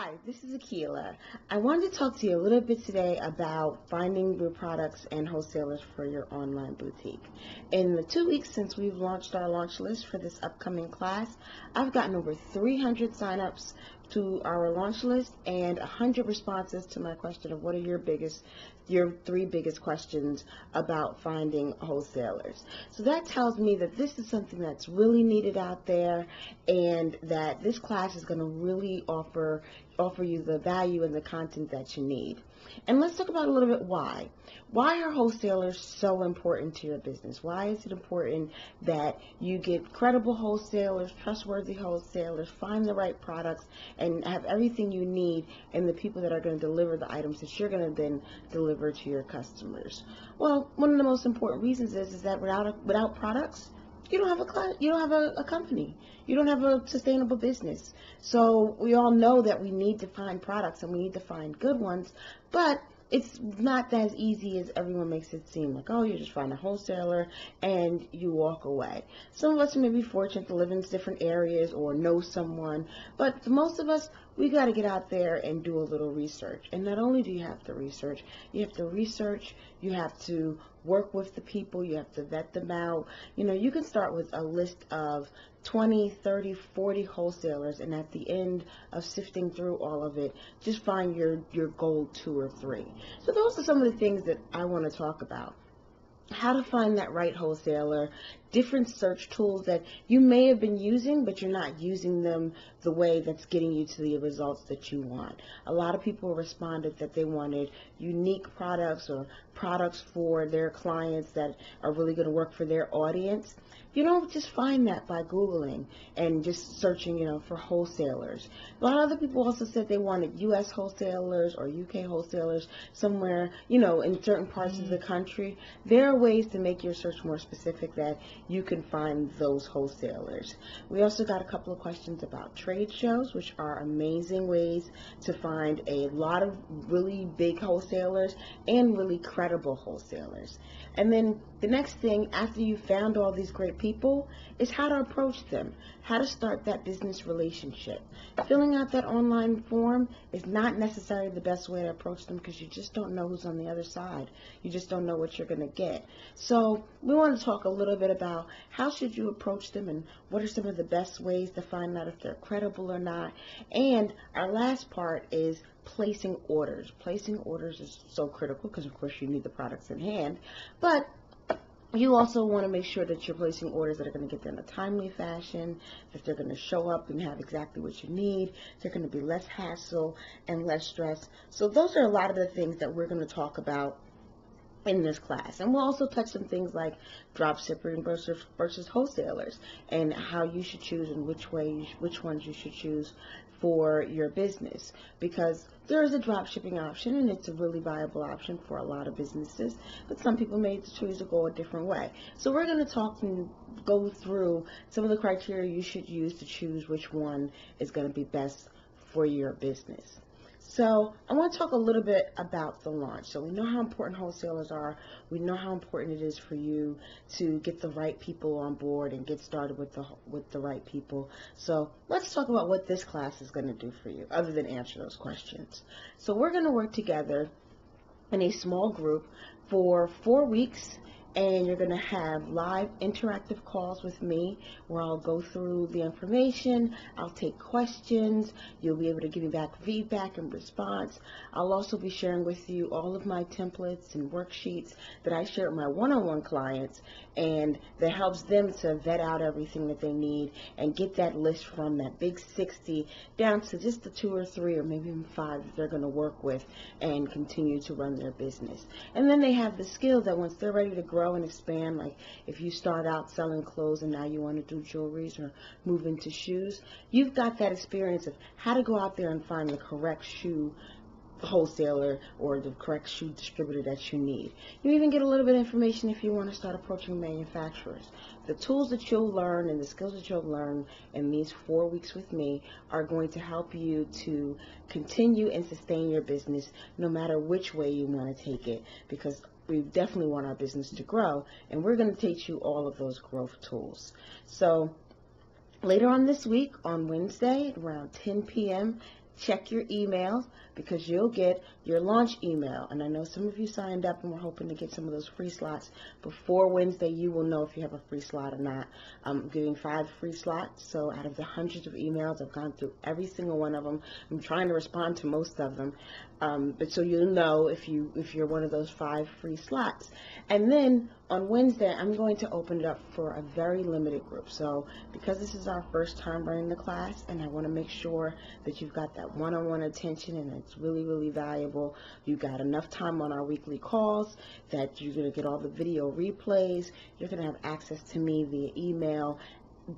Hi, this is Akila. I wanted to talk to you a little bit today about finding your products and wholesalers for your online boutique. In the 2 weeks since we've launched our launch list for this upcoming class, I've gotten over 300 signups to our launch list and 100 responses to my question of what are your three biggest questions about finding wholesalers. So that tells me that this is something that's really needed out there, and that this class is going to really offer you the value and the content that you need. And let's talk about a little bit why. Why are wholesalers so important to your business? Why is it important that you get credible wholesalers, trustworthy wholesalers, find the right products, and have everything you need and the people that are going to deliver the items that you're going to then deliver to your customers? Well, one of the most important reasons is that without products, you don't have a company. You don't have a sustainable business. So we all know that we need to find products and we need to find good ones, but it's not as easy as everyone makes it seem. Like, oh, you just find a wholesaler and you walk away. Some of us may be fortunate to live in different areas or know someone, but for most of us, we got to get out there and do a little research. And not only do you have to research, you have to work with the people, you have to vet them out. You know, you can start with a list of 20, 30, 40 wholesalers, and at the end of sifting through all of it, just find your gold 2 or 3. So those are some of the things that I want to talk about. How to find that right wholesaler, different search tools that you may have been using, but you're not using them the way that's getting you to the results that you want. A lot of people responded that they wanted unique products or products for their clients that are really going to work for their audience. You don't just find that by Googling and just searching, for wholesalers. A lot of other people also said they wanted U.S. wholesalers or U.K. wholesalers somewhere, in certain parts of the country. There are ways to make your search more specific that you can find those wholesalers. We also got a couple of questions about trade shows, which are amazing ways to find a lot of really big wholesalers and really credible wholesalers. And then the next thing, after you found all these great people, is how to approach them, how to start that business relationship. Filling out that online form is not necessarily the best way to approach them because you just don't know who's on the other side. You just don't know what you're going to get. So we want to talk a little bit about how should you approach them and what are some of the best ways to find out if they're credible or not. And our last part is placing orders. Placing orders is so critical because, of course, you need the products in hand, but you also want to make sure that you're placing orders that are going to get there in a timely fashion, that they're going to show up and have exactly what you need. They're going to be less hassle and less stress. So those are a lot of the things that we're going to talk about in this class. And we'll also touch on things like drop shipping versus wholesalers and how you should choose and which ones you should choose for your business, because there is a drop shipping option and it's a really viable option for a lot of businesses, but some people may choose to go a different way. So we're going to talk and go through some of the criteria you should use to choose which one is going to be best for your business. So I want to talk a little bit about the launch. So we know how important wholesalers are. We know how important it is for you to get the right people on board and get started with the right people. So let's talk about what this class is going to do for you, other than answer those questions. So we're going to work together in a small group for 4 weeks. And you're going to have live interactive calls with me where I'll go through the information, I'll take questions, you'll be able to give me back feedback and response. I'll also be sharing with you all of my templates and worksheets that I share with my one-on-one clients, and that helps them to vet out everything that they need and get that list from that big 60 down to just the 2 or 3 or maybe even 5 that they're going to work with and continue to run their business. And then they have the skills that once they're ready to grow and expand, like if you start out selling clothes and now you want to do jewelries or move into shoes, you've got that experience of how to go out there and find the correct shoe wholesaler or the correct shoe distributor that you need. You even get a little bit of information if you want to start approaching manufacturers. The tools that you'll learn and the skills that you'll learn in these 4 weeks with me are going to help you to continue and sustain your business no matter which way you want to take it, because we definitely want our business to grow, and we're going to teach you all of those growth tools. So later on this week, on Wednesday, around 10 p.m., check your emails because you'll get your launch email. And I know some of you signed up and we're hoping to get some of those free slots. Before Wednesday, you will know if you have a free slot or not. I'm giving 5 free slots. So out of the hundreds of emails, I've gone through every single one of them. I'm trying to respond to most of them. But so you'll know if you're one of those 5 free slots. And then on Wednesday, I'm going to open it up for a very limited group. So because this is our first time running the class, and I want to make sure that you've got that one-on-one attention and it's really, really valuable. You've got enough time on our weekly calls that you're going to get all the video replays. You're going to have access to me via email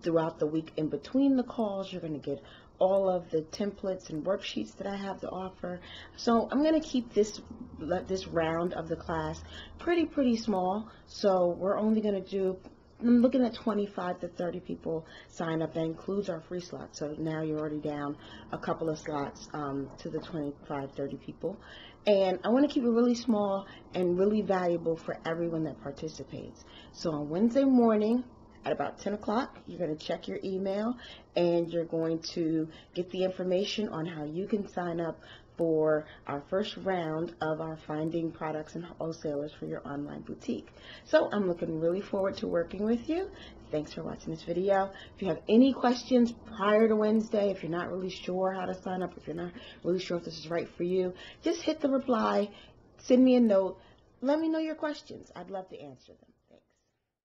throughout the week. In between the calls, you're going to get all of the templates and worksheets that I have to offer. So I'm going to keep this round of the class pretty small. So we're only going to do, I'm looking at 25 to 30 people sign up. That includes our free slots. So now you're already down a couple of slots to the 25, 30 people. And I want to keep it really small and really valuable for everyone that participates. So on Wednesday morning, at about 10 o'clock, you're going to check your email and you're going to get the information on how you can sign up for our first round of our Finding Products and Wholesalers for Your Online Boutique. So I'm looking really forward to working with you. Thanks for watching this video. If you have any questions prior to Wednesday, if you're not really sure how to sign up, if you're not really sure if this is right for you, just hit the reply, send me a note, let me know your questions. I'd love to answer them.